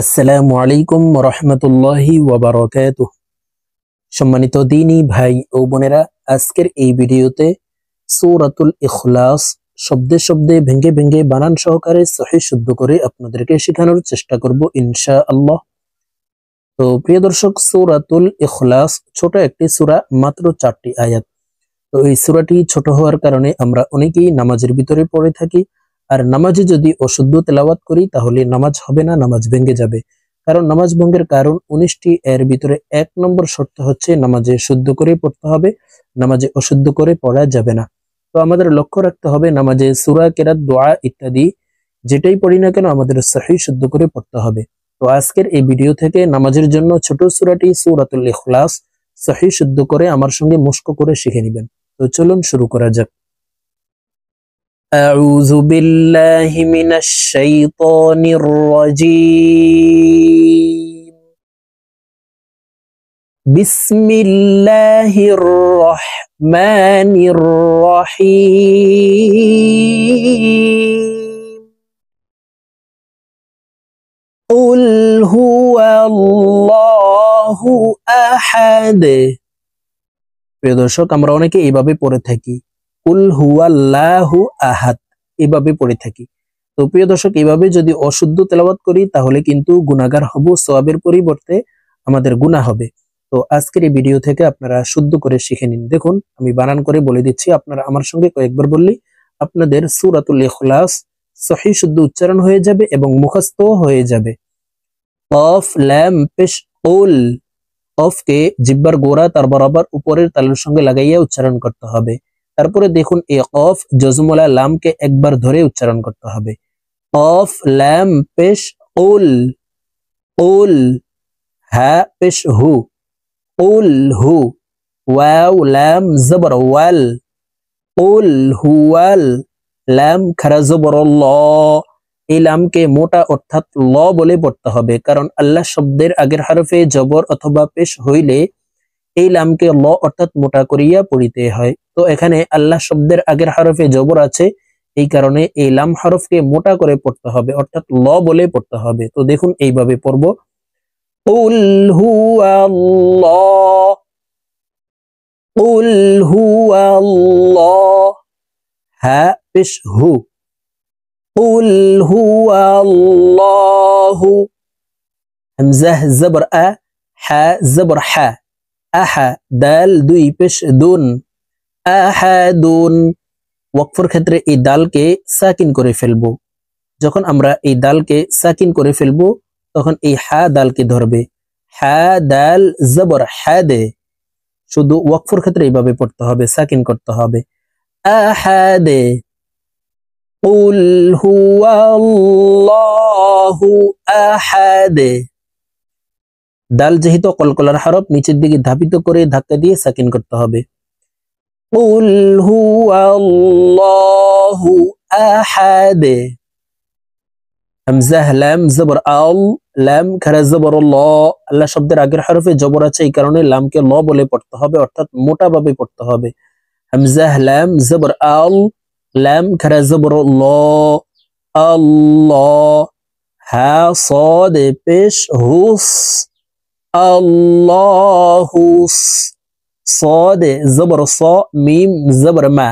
আসসালামু আলাইকুম ওয়া রাহমাতুল্লাহি ওয়া বারাকাতুহু। সম্মানিত দ্বীনী ভাই ও বোনেরা, আজকের এই ভিডিওতে সূরাতুল ইখলাস শব্দে শব্দে ভেঙে ভেঙে বানান সহকারে সহিহ শুদ্ধ করে আপনাদেরকে শেখানোর চেষ্টা করব ইনশাআল্লাহ। তো প্রিয় দর্শক, সূরাতুল ইখলাস ছোট একটি সূরা, মাত্র 4টি আয়াত। তো এই সূরাটি ছোট হওয়ার কারণে আমরা অনেকেই নামাজের ভিতরে পড়ে থাকি, আর নামাজে যদি অশুদ্ধ তেলাওয়াত করি তাহলে নামাজ হবে না, নামাজ ভেঙে যাবে। কারণ নামাজ ভঙ্গের কারণ 19টি, এর ভিতরে 1 নম্বর শর্ত হচ্ছে নামাজে শুদ্ধ করে পড়তে হবে, নামাজে অশুদ্ধ করে পড়া যাবে না। তো আমাদের লক্ষ্য রাখতে হবে নামাজে সূরা, কিরাত, দোয়া ইত্যাদি যেটাই পড়ি না কেন আমাদের সহিহ শুদ্ধ করে পড়তে হবে। তো আজকের এই ভিডিও থেকে নামাজের জন্য ছোট সূরাটি সূরাতুল ইখলাস সহিহ শুদ্ধ করে আমার সঙ্গে মশক করে শিখে নেবেন। তো চলুন শুরু করা যাক। আউযু বিল্লাহি মিনাশ শাইতানির রাজীম। বিসমিল্লাহির রহমানির রহিম। কুল হুয়াল্লাহু আহাদ। প্রিয় দর্শক, আমরা অনেকে এইভাবে পড়ে থাকি, কুল হুয়াল্লাহু আহাদ, এভাবে পড়ে থাকি। তো প্রিয় দর্শক, এইভাবে যদি অশুদ্ধ তেলাওয়াত করি তাহলে কিন্তু গুনাহগার হব, সওয়াবের পরিবর্তে আমাদের গুনাহ হবে। তো আজকের এই ভিডিও থেকে আপনারা শুদ্ধ করে শিখে নিন। দেখুন, আমি বানান করে বলে দিচ্ছি, আপনারা আমার সঙ্গে কয়েকবার বললেই আপনাদের সূরাতুল ইখলাস সহিহ শুদ্ধ উচ্চারণ হয়ে যাবে এবং মুখস্থ হয়ে যাবে। কফ লাম পেশ কুল। কফকে জিহ্বার গোড়া তার বরাবর উপরের তালুর সঙ্গে লাগাইয়া উচ্চারণ করতে হবে। তারপরে দেখুন, এই কফ জজমওয়ালা লামকে একবার ধরে উচ্চারণ করতে হবে। কফ লাম পেশ কুল। কুল। হা পেশ হু। কুল হু। ওয়াও লাম জবর ওয়াল। কুল হুয়াল। লাম খারা জবর ল। এই লামকে মোটা অর্থাৎ ল বলে পড়তে হবে, কারণ আল্লাহ শব্দের আগের হরফে জবর অথবা পেশ হইলে এই লামকে ল অর্থাৎ মোটা করিয়া পড়িতে হয়। তো এখানে আল্লাহ শব্দের আগের হরফে জবর আছে, এই কারণে এই লাম হরফকে মোটা করে পড়তে হবে, অর্থাৎ ল বলে পড়তে হবে। তো দেখুন, এইভাবে পড়ব। কুল হুয়াল্লাহ। কুল হুয়াল্লাহ। হা পেশ হু। কুল হুয়াল্লাহু। হামজাহ জবর আ। হা জবর হা। আহা। দাল দুই পেশ দুন। আহাদুন। ওয়াকফের ক্ষেত্রে এই দালকে সাকিন করে ফেলবো। যখন আমরা এই দালকে সাকিন করে ফেলবো তখন এই হা দালকে ধরবে। হা দাল জবর হাদে। শুধু ওয়াকফের ক্ষেত্রে এইভাবে পড়তে হবে, সাকিন করতে হবে। আহাদে। কুল হুয়াল্লাহু আহাদে। দাল যেহেতু কলকলার হরফ, নিচের দিকে ধাবিত করে ধাক্কা দিয়ে সাকিন করতে হবে। কুল হুয়াল্লাহু আহাদ। হামজাহ লাম জবর আল। লাম খারা জবর ল। আল্লাহ শব্দের আগের হরফে জবর আছে, এই কারণে লামকে ল বলে পড়তে হবে, অর্থাৎ মোটা ভাবে পড়তে হবে। হামজাহ লাম জবর আল। লাম খারা জবর ল। আল্লাহ। হা صاد পেশ হুস। আল্লাহুস। صاد জবর স। মিম জবর মা।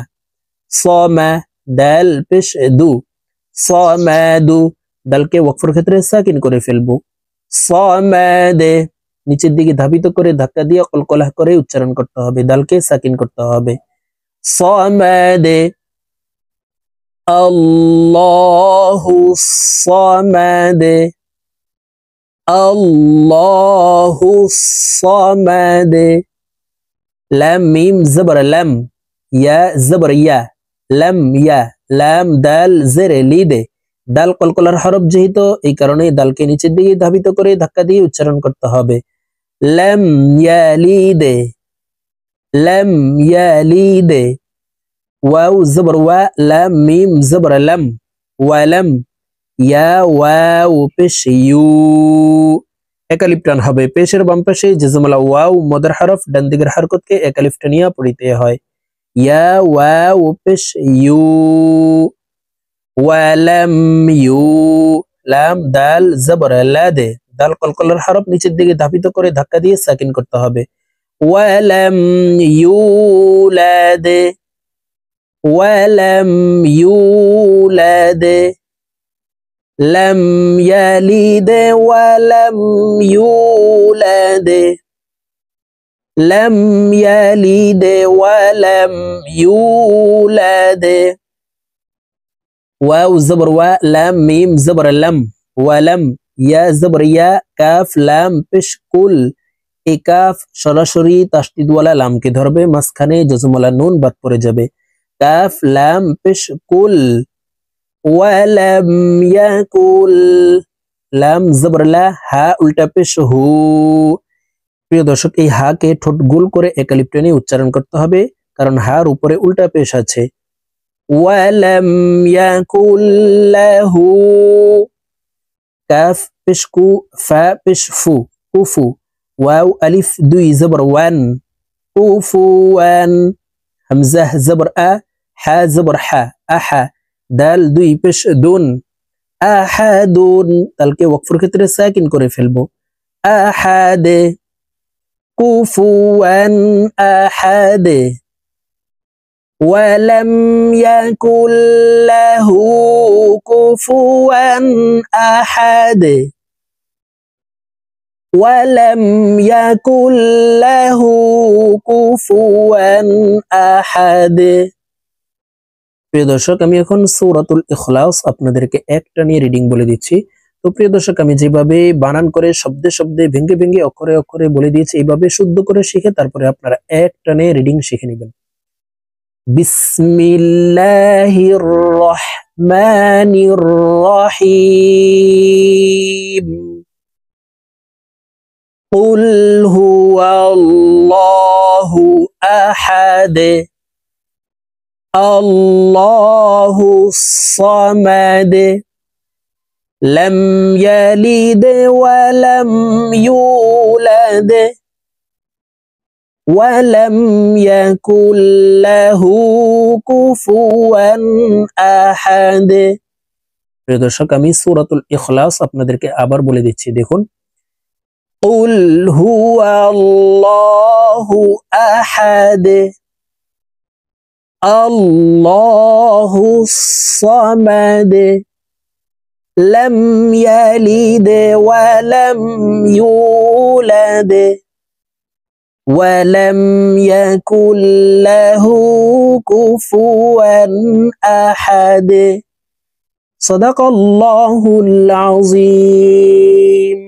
সমা। দাল পেশ দু। সমাদু। দালকে ওয়াকফের ক্ষেত্রে সাকিন করে ফেলবো। সমাদে। নিচের দিকে ধাবিত করে ধাক্কা দিয়ে কলকলা করে উচ্চারণ করতে হবে, দালকে সাকিন করতে হবে। সমাদে। আল্লাহু সমাদে। আল্লাহু সমাদে। লাম মিম জবর লাম। ইয়া জবর ইয়া। লাম ইয়া। লাম দাল জেরে লিদে। দাল কলকলার হরফ যেহেতু, এই কারণে দালকে নিচের দিকে ধাবিত করে ধাক্কা দিয়ে উচ্চারণ করতে হবে। লাম ইয়ালিদে। লাম ইয়ালিদে। ওয়াও জবর ওয়া। লাম মিম জবর লাম। ওয়ালাম। ইয়া ওয়াও পেশ ইউ। একালিফ টান হবে। পেশের বাম পাশে জজমলা ওয়াও মদের হরফ, ডান দিকের হরকতকে একালিফ টানিয়া পড়িতে হয়। ইয়া ওয়াও পেশ ইউ। ওয়ালাম ইউ। লাম দাল জবর লা দে, দাল কলকলার হরফ নিচের দিকে ধাপিত করে ধাক্কা দিয়ে সাকিন করতে হবে। ওয়ালাম ইউলাদ, ওয়ালাম ইউলাদ, লাম ইয়ালিদ ওয়ালাম ইউলাদ, লাম ইয়ালিদ ওয়ালাম ইউলাদ। ওয়াও জবর ওয়া, লাম মিম জবর লাম, ওয়ালাম, ইয়া জবর ইয়া, কাফ লাম পেশ কুল, এই কাফ সরাসরি তাসদিদওয়ালা লামকে ধরবে, মাঝখানে জজমওয়ালা নুন বাদ পড়ে যাবে। কাফ লাম পেশ কুল, ওয়ালাম ইয়াকুল, লাম জবর লা, হা উল্টা পেশ হু। প্রিয় দর্শক, এই হা কে ঠোঁট গোল করে একালিপ টেনে উচ্চারণ করতে হবে, কারণ হার উপরে উল্টা পেশ আছে। ওয়ালাম ইয়াকুল লাহু, কাফ পেশ কু, ফা পেশ ফু, কুফু, ওয়াও আলিফ দুই জবর ওয়ান, কুফুয়ান, হামজাহ জবর আ, হা জবর হা, আহা, দাল দুই পেশ দুন, আহাদুন, তালকে ওয়াকফের ক্ষেত্রে সাকিন করে ফেলবো। আহাদে, কুফুয়ান আহাদে, ওয়ালাম ইয়াকুল লাহু কুফুয়ান আহাদে, ওয়ালাম ইয়াকুল লাহু কুফুয়ান আহাদে। প্রিয় দর্শক, আমি এখন সূরাতুল ইখলাস আপনাদেরকে একটা নিয়ে রিডিং বলে দিচ্ছি। তো প্রিয় দর্শক, আমি যেভাবে বানান করে শব্দে শব্দে ভেঙে ভেঙে অক্ষরে অক্ষরে বলে দিয়েছি, এইভাবে শুদ্ধ করে শিখে তারপরে আপনারা একটা নিয়ে রিডিং শিখে নেবেন। বিসমিল্লাহির রহমানির রহিম। কুল হুয়াল্লাহু আহাদ, আল্লাহুস সামাদ, লাম ইয়ালিদ ওয়া লাম ইউলাদ, ওয়ালাম ইয়াকুল লাহু কুফুয়ান আহাদ। প্রিয় দর্শক, আমি সূরাতুল ইখলাস আপনাদেরকে আবার বলে দিচ্ছি, দেখুন। কুল হুয়াল্লাহু আহাদ, আল্লাহুস সামাদ, লাম ইয়ালিদ ওয়া লাম ইউলাদ, ওয়ালাম ইয়াকুল লাহু কুফুয়ান আহাদ। সাদাকাল্লাহুল আযীম।